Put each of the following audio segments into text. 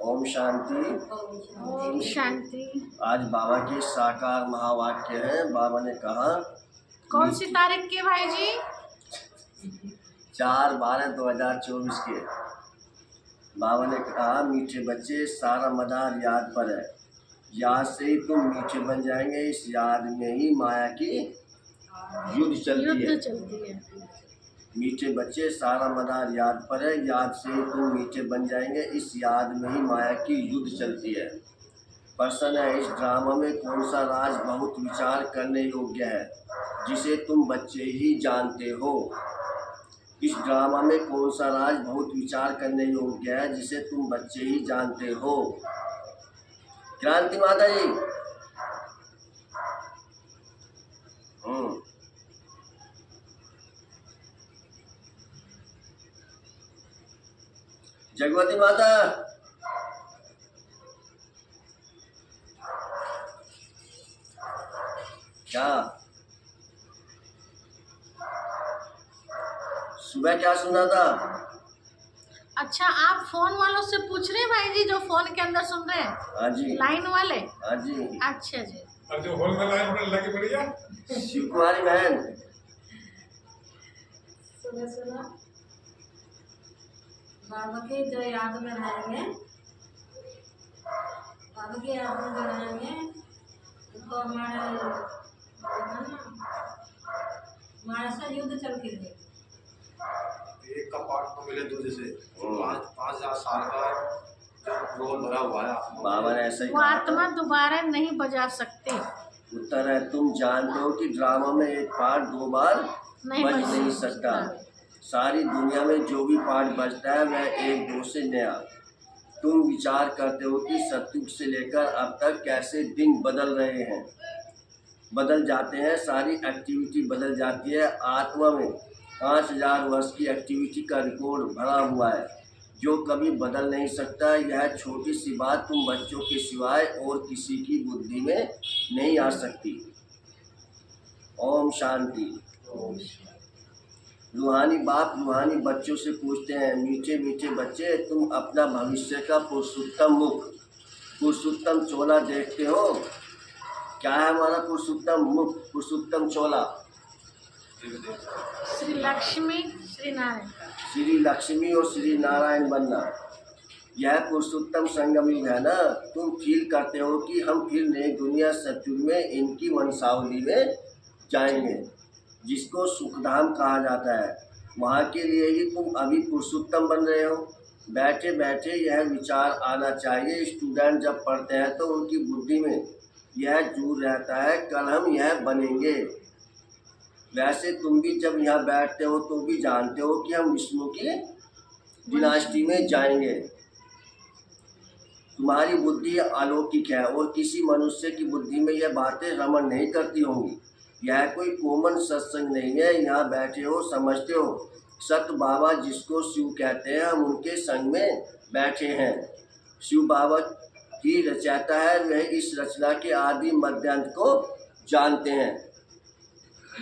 ओम शांति। ओम शांति। आज बाबा के साकार महावाक्य है। बाबा ने कहा, कौन सी तारीख के भाई जी? 4/12/2024 के। बाबा ने कहा, मीठे बच्चे सारा मदार याद पर है। याद से ही तुम मीठे बन जाएंगे। इस याद में ही माया की युद्ध चलती है। मीठे बच्चे सारा मदार याद पर है। याद से ही तुम मीठे बन जाएंगे। इस याद में ही माया की युद्ध चलती है। प्रश्न है, इस ड्रामा में कौन सा राज बहुत विचार करने योग्य है, जिसे तुम बच्चे ही जानते हो? इस ड्रामा में कौन सा राज बहुत विचार करने योग्य है, जिसे तुम बच्चे ही जानते हो? क्रांति माता जी। जगवती माता। क्या सुबह क्या सुना था? अच्छा, आप फोन वालों से पूछ रहे हैं भाई जी, जो फोन के अंदर सुन रहे हैं? हाँ जी। लाइन वाले? हाँ जी। अच्छा जी। और जो हॉल में लाइन पर लगी पड़ी है, शिव कुमारी बहन। सुना बाबा के जो याद में रहेंगे, बाबा के याद में जो रहेंगे, तो हमारे साथ युद्ध चल के रहेगा। एक का पार्ट तो मिले दूसरे से 5,000 साल का जो रोल भरा हुआ है। बाबा ने ऐसा ही वो आत्मा दोबारा नहीं बजा सकते। उत्तर है, तुम जानते हो कि ड्रामा में एक पार्ट 2 बार बज नहीं सकता। सारी दुनिया में जो भी पार्ट बजता है वह एक दो से नया। तुम विचार करते हो कि सतयुग से लेकर अब तक कैसे दिन बदल रहे हैं, बदल जाते हैं। सारी एक्टिविटी बदल जाती है। आत्मा में 5,000 वर्ष की एक्टिविटी का रिकॉर्ड भरा हुआ है, जो कभी बदल नहीं सकता। यह छोटी सी बात तुम बच्चों के सिवाय और किसी की बुद्धि में नहीं आ सकती। ओम शांति। रूहानी बाप रूहानी बच्चों से पूछते हैं, मीठे मीठे बच्चे, तुम अपना भविष्य का पुरुषोत्तम मुख, पुरुषोत्तम चोला देखते हो? क्या है हमारा पुरुषोत्तम मुख, पुरुषोत्तम चोला? श्री लक्ष्मी श्री नारायण। श्री लक्ष्मी और श्री नारायण बनना, यह पुरुषोत्तम संगम युग है ना। तुम फील करते हो कि हम फिर नई दुनिया सतयुग में इनकी वंशावली में जाएंगे, जिसको सुखधाम कहा जाता है। वहाँ के लिए ही तुम अभी पुरुषोत्तम बन रहे हो। बैठे बैठे यह विचार आना चाहिए। स्टूडेंट जब पढ़ते हैं तो उनकी बुद्धि में यह जुड़ रहता है, कल हम यह बनेंगे। वैसे तुम भी जब यहाँ बैठते हो तो भी जानते हो कि हम विष्णु की डिनास्टी में जाएंगे। तुम्हारी बुद्धि अलौकिक है और किसी मनुष्य की बुद्धि में यह बातें रमण नहीं करती होंगी। यह कोई कॉमन सत्संग नहीं है। यहाँ बैठे हो, समझते हो, सत बाबा जिसको शिव कहते हैं, हम उनके संग में बैठे हैं। शिव बाबा की रचयिता है, वह इस रचना के आदि मध्यांत को जानते हैं।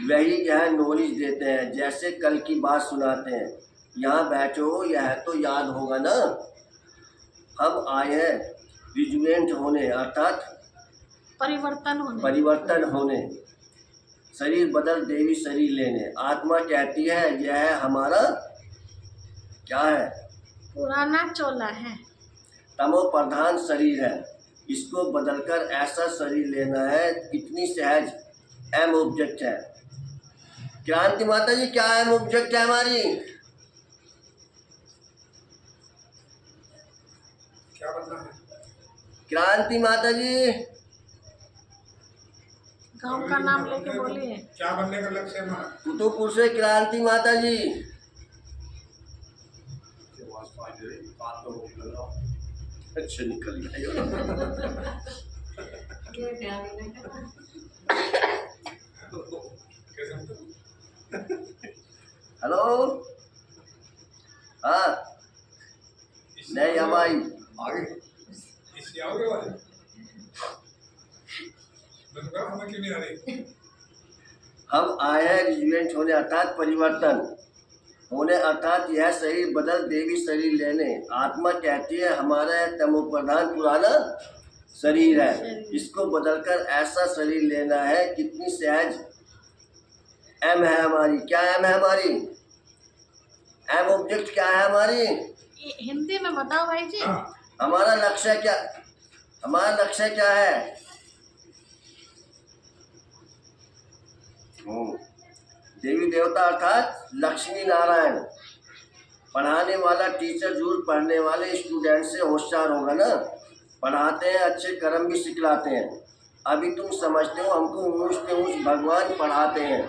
वही यह नॉलेज देते हैं, जैसे कल की बात सुनाते हैं। यहाँ बैठे हो, यह तो याद होगा ना। हम आए हैं रिजुवेंट होने, अर्थात परिवर्तन होने। शरीर बदल देवी शरीर लेने। आत्मा कहती है यह हमारा क्या है? पुराना चोला है, तमो प्रधान शरीर है। इसको बदलकर ऐसा शरीर लेना है। कितनी सहज एम ऑब्जेक्ट है। क्रांति माता जी, क्या एम ऑब्जेक्ट है हमारी? क्या बनना है? क्रांति माता जी, गांव का नाम लेके बोलिए। क्या बनने का लक्ष्य है? कुतुबपुर से क्रांति माता जी। अच्छा निकल गया। हेलो। हाँ नहीं अब आई आगे इसी आओगे वाले हमें क्यों नहीं आ रही? हम आए हैं रिजुवेंट होने, अर्थात परिवर्तन। होने अर्थात यह शरीर बदल देवी शरीर लेने। आत्मा कहती है हमारा तमो प्रधान पुराना शरीर है, इसको बदलकर ऐसा शरीर लेना है। कितनी सहज एम है हमारी। क्या एम है हमारी? एम ऑब्जेक्ट क्या है हमारी? हिंदी में बताओ भाई जी। हमारा लक्ष्य क्या? हमारा लक्ष्य क्या है? देवी देवता अर्थात लक्ष्मी नारायण। पढ़ाने वाला टीचर जरूर पढ़ने वाले स्टूडेंट से होशियार होगा ना। पढ़ाते हैं, अच्छे कर्म भी सिखलाते हैं। अभी तुम समझते हो हमको ऊंच से ऊंच भगवान पढ़ाते हैं,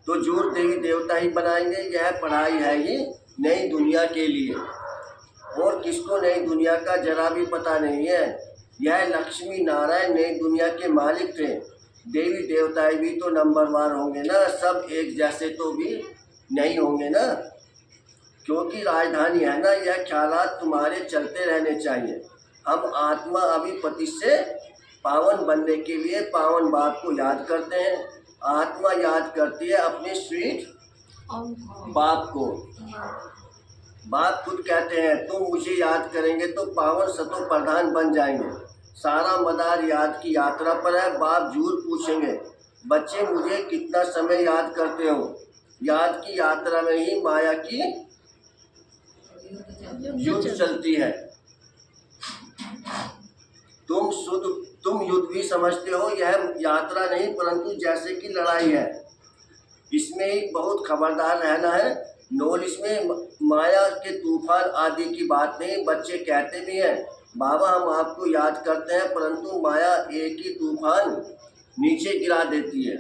तो जरूर देवी देवता ही बनाएंगे। यह पढ़ाई है ही नई दुनिया के लिए, और किसको नई दुनिया का जरा भी पता नहीं है। यह लक्ष्मी नारायण नई दुनिया के मालिक थे। देवी देवताएं भी तो नंबरवार होंगे ना, सब एक जैसे तो भी नहीं होंगे ना, क्योंकि राजधानी है ना। यह ख्यालात तुम्हारे चलते रहने चाहिए। हम आत्मा अभी पति से पावन बनने के लिए पावन बाप को याद करते हैं। आत्मा याद करती है अपने स्वीट बाप को। बाप खुद कहते हैं तुम मुझे याद करेंगे तो पावन सतो प्रधान बन जाएंगे। सारा मदार याद की यात्रा पर है। बाप जरूर पूछेंगे बच्चे मुझे कितना समय याद करते हो। याद की यात्रा में ही माया की युद्ध चलती है। तुम युद्ध भी समझते हो, यह यात्रा नहीं परंतु जैसे कि लड़ाई है। इसमें ही बहुत खबरदार रहना है। नॉलेज में माया के तूफान आदि की बात नहीं। बच्चे कहते भी हैं बाबा हम आपको याद करते हैं, परंतु माया एक ही तूफान नीचे गिरा देती है।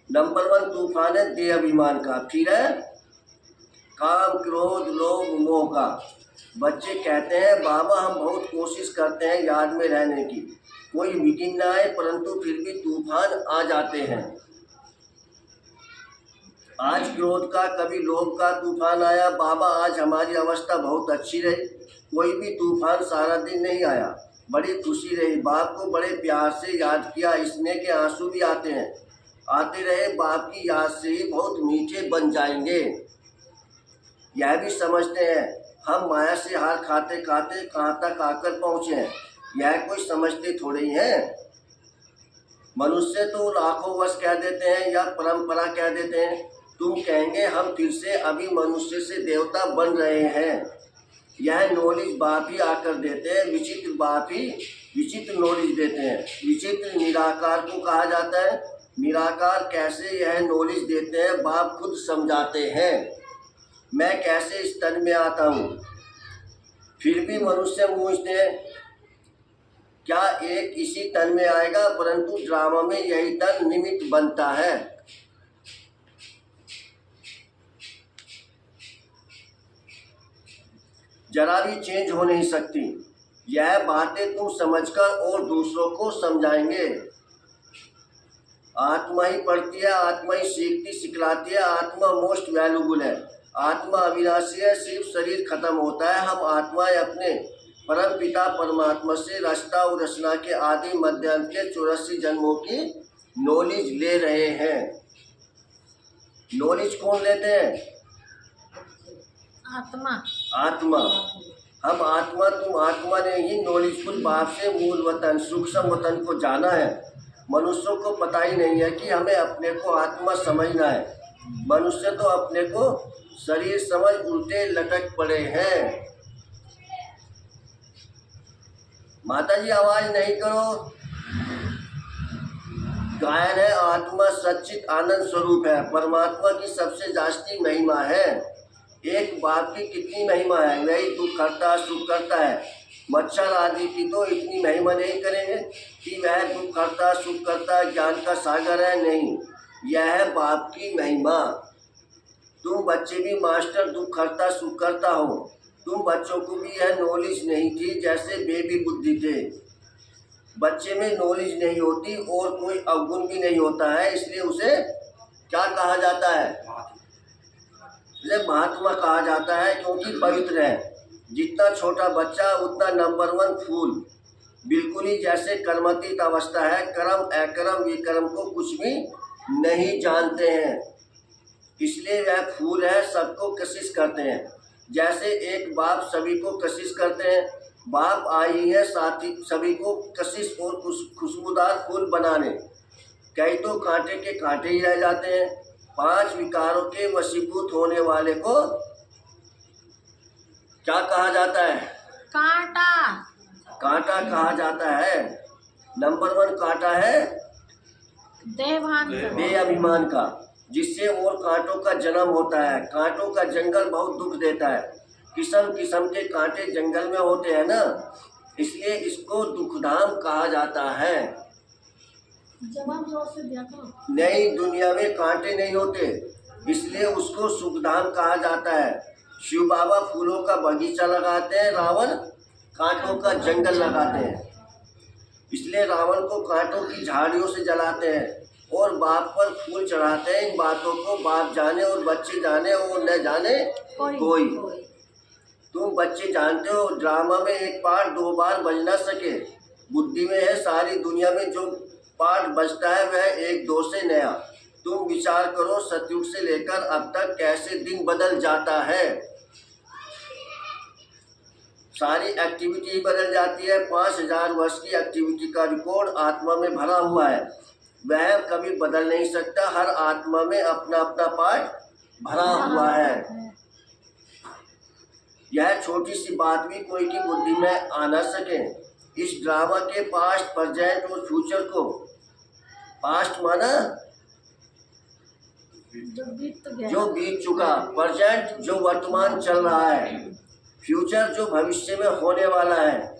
नंबर 1 तूफान है देह अभिमान का, फिर है काम क्रोध लोभ मोह का। बच्चे कहते हैं बाबा हम बहुत कोशिश करते हैं याद में रहने की, कोई मीटिंग ना आए परंतु फिर भी तूफान आ जाते हैं। आज क्रोध का कभी लोभ का तूफान आया। बाबा आज हमारी अवस्था बहुत अच्छी रही, कोई भी तूफान सारा दिन नहीं आया, बड़ी खुशी रही। बाप को बड़े प्यार से याद किया, स्नेह के आंसू भी आते हैं, आते रहे। बाप की याद से ही बहुत मीठे बन जाएंगे। यह भी समझते हैं हम माया से हार खाते खाते कहाँ तक आकर पहुँचे हैं, यह कोई समझते थोड़े ही हैं। मनुष्य तो लाखों वर्ष कह देते हैं या परंपरा कह देते हैं। तुम कहेंगे हम फिर से अभी मनुष्य से देवता बन रहे हैं। यह नॉलेज बाप ही आकर देते हैं। विचित्र बाप ही विचित्र नॉलेज देते हैं। विचित्र निराकार को कहा जाता है। निराकार कैसे यह नॉलेज देते हैं बाप खुद समझाते हैं। मैं कैसे इस तन में आता हूँ, फिर भी मनुष्य पूछते हैं क्या एक इसी तन में आएगा, परंतु ड्रामा में यही तन निमित्त बनता है। जरा भी चेंज हो नहीं सकती। यह बातें तुम समझकर और दूसरों को समझाएंगे। आत्मा ही पढ़ती है, आत्मा ही सीखती सिखलाती है। आत्मा मोस्ट वैल्यूबल है। आत्मा अविनाशी है, सिर्फ शरीर खत्म होता है। हम आत्माएं अपने परम पिता परमात्मा से रचना और रचना के आदि मध्यांत के 84 जन्मों की नॉलेज ले रहे हैं। नॉलेज कौन लेते हैं? आत्मा। आत्मा। हम आत्मा, तुम आत्मा ने ही नॉलेजफुल बाप से मूल वतन सूक्ष्म वतन को जाना है। मनुष्यों को पता ही नहीं है कि हमें अपने को आत्मा समझना है। मनुष्य तो अपने को शरीर समझ उल्टे लटक पड़े हैं। माता जी आवाज नहीं करो। गायन है आत्मा सच्चित आनंद स्वरूप है। परमात्मा की सबसे जास्ती महिमा है। एक बाप की कितनी महिमा है, वही दुख करता सुख करता है। मच्छर आदि की तो इतनी महिमा नहीं करेंगे कि वह दुख करता सुख करता ज्ञान का सागर है। नहीं, यह है बाप की महिमा। तुम बच्चे भी मास्टर दुख करता सुख करता हो। तुम बच्चों को भी यह नॉलेज नहीं थी जैसे बेबी बुद्धि थे। बच्चे में नॉलेज नहीं होती और कोई अवगुण भी नहीं होता है, इसलिए उसे क्या कहा जाता है? उसे महात्मा कहा जाता है, क्योंकि पवित्र है। जितना छोटा बच्चा उतना नंबर 1 फूल। बिल्कुल ही जैसे कर्मतीत अवस्था है। कर्म अकर्म विकर्म को कुछ भी नहीं जानते हैं। इसलिए वह फूल है, सबको कशिश करते हैं। जैसे एक बाप सभी को कशिश करते हैं, बाप आई है साथी सभी को कशिश और खुशबूदार फूल बनाने। कई तो कांटे के कांटे ही रह जाते हैं। 5 विकारों के वशीभूत होने वाले को क्या कहा जाता है? कांटा। कांटा कहा जाता है। नंबर 1 कांटा है देहभान का। बेअभिमान का, जिससे और कांटों का जन्म होता है। कांटों का जंगल बहुत दुख देता है। किस्म किस्म के कांटे जंगल में होते हैं ना, इसलिए इसको दुखधाम कहा जाता है। जवाब जोर से दिया करो। नई दुनिया में कांटे नहीं होते, इसलिए उसको सुखधाम कहा जाता है। शिव बाबा फूलों का बगीचा लगाते हैं, रावण कांटों का जंगल लगाते हैं। इसलिए रावण को कांटों की झाड़ियों से जलाते हैं और बाप पर फूल चढ़ाते हैं। इन बातों को बाप जाने और बच्चे जाने और न जाने कोई। तुम बच्चे जानते हो, ड्रामा में एक पार्ट 2 बार बज ना सके। बुद्धि में है सारी दुनिया में जो पार्ट बजता है वह 1-2 से नया। तुम विचार करो, सतयुग से लेकर अब तक कैसे दिन बदल जाता है। सारी एक्टिविटी बदल जाती है। 5000 वर्ष की एक्टिविटी का रिकॉर्ड आत्मा में भरा हुआ है, वह कभी बदल नहीं सकता। हर आत्मा में अपना अपना पार्ट भरा हुआ है। यह छोटी सी बात भी कोई की बुद्धि में आ न सके। इस ड्रामा के पास्ट, प्रेजेंट और फ्यूचर को, पास्ट माना जो बीत चुका, प्रेजेंट जो वर्तमान चल रहा है, फ्यूचर जो भविष्य में होने वाला है।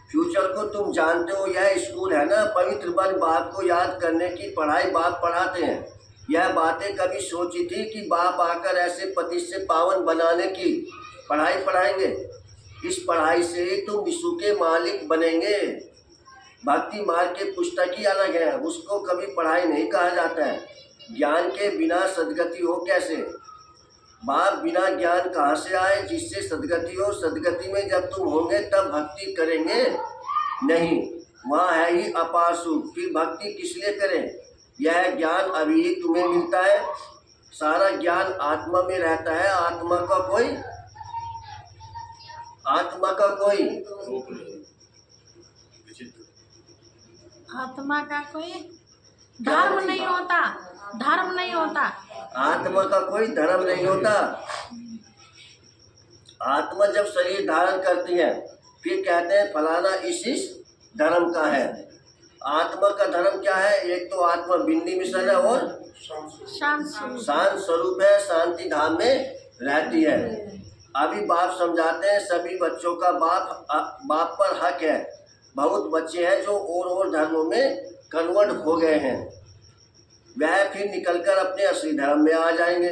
फ्यूचर को तुम जानते हो, यह स्कूल है ना, पवित्र बन बाप को याद करने की पढ़ाई बाप पढ़ाते हैं। यह बातें कभी सोची थी कि बाप आकर ऐसे पति से पावन बनाने की पढ़ाई पढ़ाएंगे? इस पढ़ाई से ही तुम विश्व के मालिक बनेंगे। भक्ति मार्ग के पुस्तक ही अलग है, उसको कभी पढ़ाई नहीं कहा जाता है। ज्ञान के बिना सदगति हो कैसे? बाप बिना ज्ञान कहाँ से आए जिससे सदगति हो? सदगति में जब तुम होंगे तब भक्ति करेंगे नहीं, वहाँ है ही अपार सुख। फिर भक्ति किस लिए करें? यह ज्ञान अभी ही तुम्हें मिलता है। सारा ज्ञान आत्मा में रहता है। आत्मा का कोई आत्मा का कोई धर्म नहीं होता। धर्म नहीं होता। आत्मा का कोई धर्म नहीं होता। आत्मा जब शरीर धारण करती है फिर कहते हैं फलाना इस धर्म का है। आत्मा का धर्म क्या है? एक तो आत्मा बिंदी मिशन है और शांत स्वरूप है, शांति धाम में रहती है। अभी बाप समझाते हैं सभी बच्चों का बाप पर हक है। बहुत बच्चे हैं जो और धर्मों में कन्वर्ट हो गए हैं, वह फिर निकलकर अपने असली धर्म में आ जाएंगे।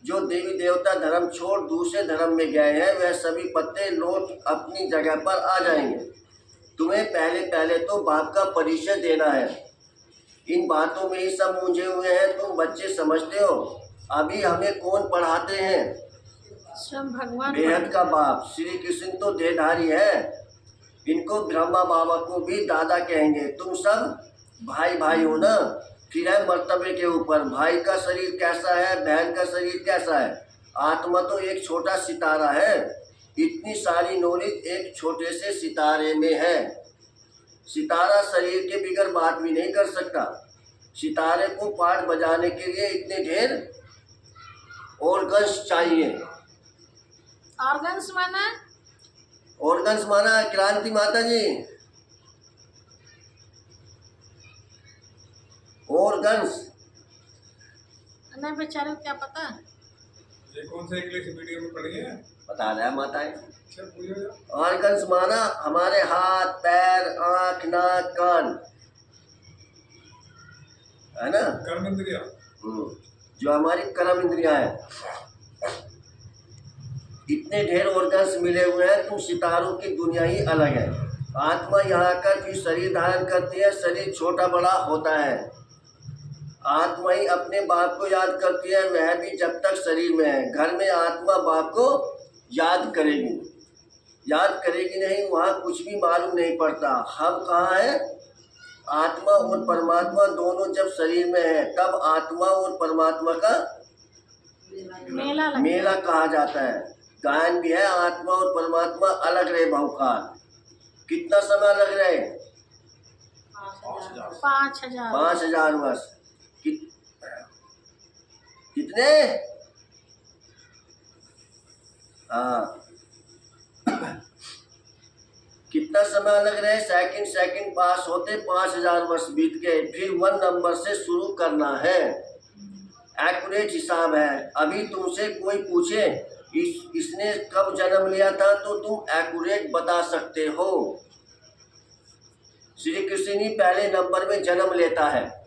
जो देवी देवता धर्म छोड़ दूसरे धर्म में गए हैं वह सभी पत्ते लौट अपनी जगह पर आ जाएंगे। तुम्हें पहले तो बाप का परिचय देना है। इन बातों में ही सब मुझे हुए हैं। तुम बच्चे समझते हो अभी हमें कौन पढ़ाते हैं? स्वयं भगवान। बेहद का बाप श्री कृष्ण तो देहधारी है, इनको ब्रह्मा बाबा को भी दादा कहेंगे। तुम सब भाई भाई हो ना। फिर है मर्तबे के ऊपर, भाई का शरीर कैसा है, बहन का शरीर कैसा है। आत्मा तो एक छोटा सितारा है। इतनी सारी नॉलेज एक छोटे से सितारे में है। सितारा शरीर के बिगर बात भी नहीं कर सकता। सितारे को पाठ बजाने के लिए इतने ढेर ऑर्गन्स चाहिए। ऑर्गन्स माना क्रांति माता जी, ऑर्गन्स नहीं बेचारे को क्या पता। ये कौन सा इंग्लिश मीडियम में पढ़ी है? बता रहा है माताएं। अच्छा, ऑर्गन्स माना हमारे हाथ, पैर, आँख, नाक, कान, है ना, कर्म इंद्रिया। जो हमारी कर्म इंद्रियां हैं। इतने ढेर ऑर्गन्स मिले हुए हैं। तुम सितारों की दुनिया ही अलग है। आत्मा यहाँ आकर फिर शरीर धारण करती है। शरीर छोटा बड़ा होता है। आत्मा ही अपने बाप को याद करती है, वह भी जब तक शरीर में है। घर में आत्मा बाप को याद करेगी नहीं, वहाँ कुछ भी मालूम नहीं पड़ता। हम कहाँ हैं? आत्मा और परमात्मा दोनों जब शरीर में है तब आत्मा और परमात्मा का मेला लगता मेला कहा जाता है। गायन भी है, आत्मा और परमात्मा अलग रहे बहुकाल। कितना समय लग रहे? 5,000 5,000 5,000 वर्ष। कितने? हाँ, कितना समय लग रहा है? सेकंड सेकंड पास होते 5,000 वर्ष बीत गए। फिर 1 नंबर से शुरू करना है। एक्यूरेट हिसाब है। अभी तुमसे कोई पूछे इसने कब जन्म लिया था तो तुम एक्यूरेट बता सकते हो। श्री कृष्ण ही पहले नंबर में जन्म लेता है।